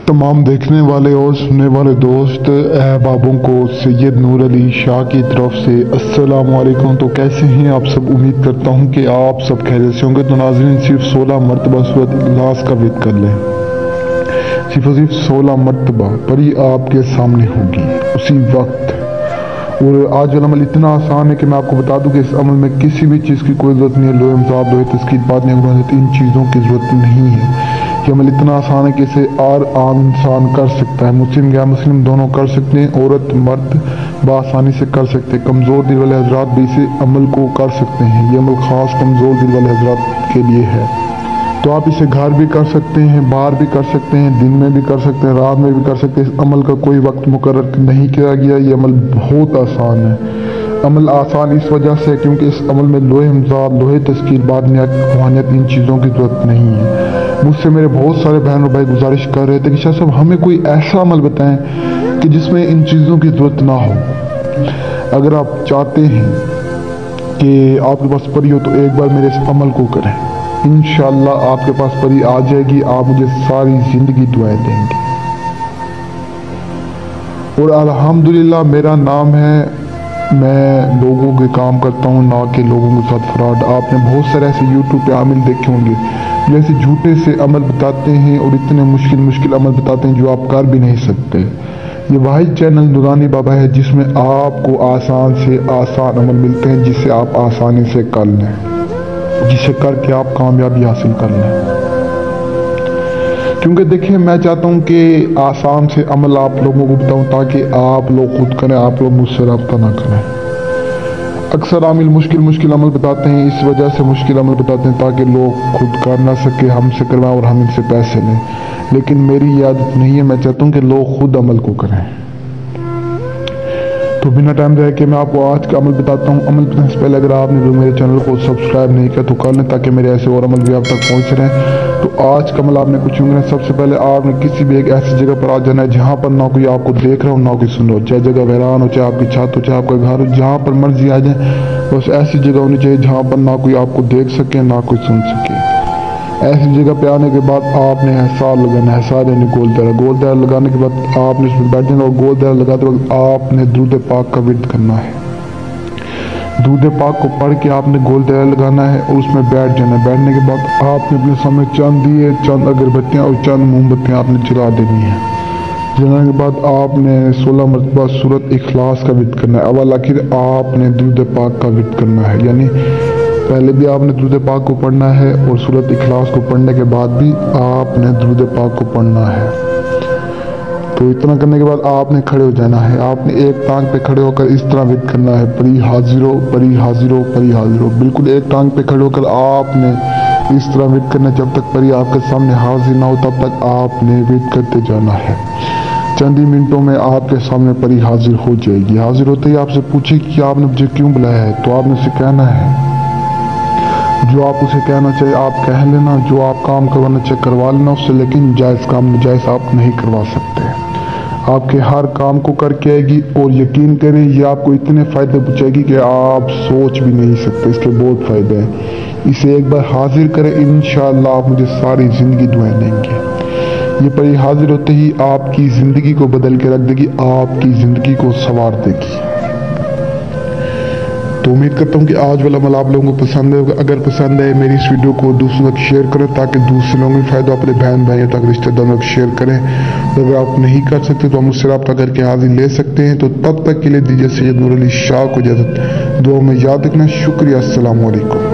तमाम देखने वाले और सुनने वाले दोस्त अहबाबों को सैयद नूर अली शाह की तरफ से अस्सलाम वालेकुम। तो कैसे हैं आप सब? उम्मीद करता हूं कि आप सब खैरियत से होंगे। तो नाज़रीन, सिर्फ 16 मरतबा सूरत इखलास का विद कर लें। सिर्फ 16 मरतबा पढ़ी आपके सामने होगी उसी वक्त। और आज वाला अमल इतना आसान है कि मैं आपको बता दूं कि इस अमल में किसी भी चीज़ की कोई ज़रूरत नहीं है। लोहे मज़ाब, लोहे तस्कीर, बाद इन चीज़ों की ज़रूरत नहीं है। ये अमल इतना आसान है कि इसे और आम इंसान कर सकता है। मुस्लिम गैर मुस्लिम दोनों कर सकते हैं। औरत मर्द बआसानी से कर सकते हैं। कमज़ोर दिल वाले हजरात भी इसे अमल को कर सकते हैं। ये अमल ख़ास कमज़ोर दिल वाले हजरात के लिए है। तो आप इसे घर भी कर सकते हैं, बाहर भी कर सकते हैं, दिन में भी कर सकते हैं, रात में भी कर सकते हैं। इस अमल का कोई वक्त मुकर्रर नहीं किया गया। ये अमल बहुत आसान है। अमल आसान इस वजह से क्योंकि इस अमल में लोहे मज़ाब, लोहे तस्कीर, बादनियत, रूहानियत इन चीज़ों की ज़रूरत नहीं है। मुझसे मेरे बहुत सारे बहन और भाई गुजारिश कर रहे थे कि शाह साहब हमें कोई ऐसा अमल बताएं कि जिसमें इन चीज़ों की ज़रूरत ना हो। अगर आप चाहते हैं कि आपके पास परी हो तो एक बार मेरे इस अमल को करें। इंशाअल्लाह आपके पास परी आ जाएगी। आप मुझे सारी ज़िंदगी दुआएं देंगे। और अल्हम्दुलिल्लाह मेरा नाम है, मैं लोगों के काम करता हूँ, ना कि लोगों के साथ फ्रॉड। आपने बहुत सारे ऐसे यूट्यूब पे आमिल देखे होंगे जो ऐसे झूठे से अमल बताते हैं और इतने मुश्किल अमल बताते हैं जो आप कर भी नहीं सकते। ये वाहिद चैनल नूरानी बाबा है जिसमें आपको आसान से आसान अमल मिलते हैं जिससे आप आसानी से कर लें, जिसे करके आप कामयाबी हासिल कर लें। क्योंकि देखिए, मैं चाहता हूं कि आसान से अमल आप लोगों को बताऊं ताकि आप लोग खुद करें, आप लोग मुझसे रब्ता ना करें। अक्सर आमिल मुश्किल अमल बताते हैं, इस वजह से मुश्किल अमल बताते हैं ताकि लोग खुद कर ना सके, हमसे करवाएं और हम इनसे पैसे लें। लेकिन मेरी ये आदत नहीं है। मैं चाहता हूं कि लोग खुद अमल को करें। तो बिना टाइम जाए कि मैं आपको आज का अमल बताता हूँ। अमल बताने से पहले अगर आपने जो मेरे चैनल को सब्सक्राइब नहीं किया तो कर लें ताकि मेरे ऐसे और अमल भी आप तक पहुँच रहे। तो आज का अमल आपने कुछ यूँ करना है। सबसे पहले आपने किसी भी एक ऐसी जगह पर आ जाना है जहाँ पर ना कोई आपको देख रहा हो ना कोई सुन रहा हो। चाहे जगह वैरान हो, चाहे आपकी छत हो, चाहे आपका घर हो, जहाँ पर मर्जी आ जाए, बस ऐसी जगह होनी चाहिए जहाँ पर ना कोई आपको देख सके ना कोई सुन सके। ऐसी जगह पे आने के बाद आपने हिसार लगाना है। हिसार यानी गोल दायरा लगाने के बाद आपने इसमें बैठ जाना और गोल दायरा लगाते वक्त आपने दुरूद पाक का विर्द करना है। दुरूद पाक को पढ़ के आपने गोल दायरा लगाना है और उसमें बैठ जाना है। बैठने के बाद आपने अपने सामने चंद दिए, चंद अगरबत्तियाँ और चंद मोमबत्तियाँ आपने जला देनी है। जलाने के बाद आपने 16 मरतबा सूरत इखलास का विर्द करना है। अव्वल आखिर आपने दुरूद पाक का विर्द करना है, यानी पहले भी आपने दुरूद पाक को पढ़ना है और सूरत इखलास को पढ़ने के बाद भी आपने दुरूद पाक को पढ़ना है। तो इतना करने के बाद आपने खड़े हो जाना है। आपने एक टांग पे खड़े होकर इस तरह विर्द करना है, परी हाजिरो, परी हाजिरो, परी हाजिरो। बिल्कुल एक टांग पे खड़े होकर आपने इस तरह विर्द करना। जब तक परी आपके सामने हाजिर ना हो तब तक आपने विर्द करते जाना है। चंद ही मिनटों में आपके सामने परी हाजिर हो जाएगी। हाजिर होते ही आपसे पूछे कि आपने मुझे क्यों बुलाया है, तो आपने उसे कहना है जो आप उसे कहना चाहिए आप कह लेना। जो आप काम करवाना चाहिए करवा लेना उससे, लेकिन जायज़ काम नाजायज़ आप नहीं करवा सकते। आपके हर काम को करके आएगी और यकीन करें ये आपको इतने फ़ायदे पहुँचाएगी कि आप सोच भी नहीं सकते। इसके बहुत फ़ायदे हैं। इसे एक बार हाजिर करें, इंशाअल्लाह आप मुझे सारी ज़िंदगी दुआएं देंगे। ये परी हाजिर होते ही आपकी ज़िंदगी को बदल के रख देगी, आपकी ज़िंदगी को संवार देगी। तो उम्मीद करता हूँ कि आज वाला अमल आप लोगों को पसंद है। अगर पसंद है मेरी इस वीडियो को दूसरों तक शेयर करें ताकि दूसरे लोगों को फ़ायदा, अपने बहन भाइयों तक, रिश्तेदारों तक शेयर करें। तो अगर आप नहीं कर सकते तो हम मुझसे रब्ता करके हाजिर ले सकते हैं। तो तब तक के लिए दीजिए सैयद नूर अली शाह को इजाज़त। दुआ में याद रखना। शुक्रिया। अस्सलाम वालेकुम।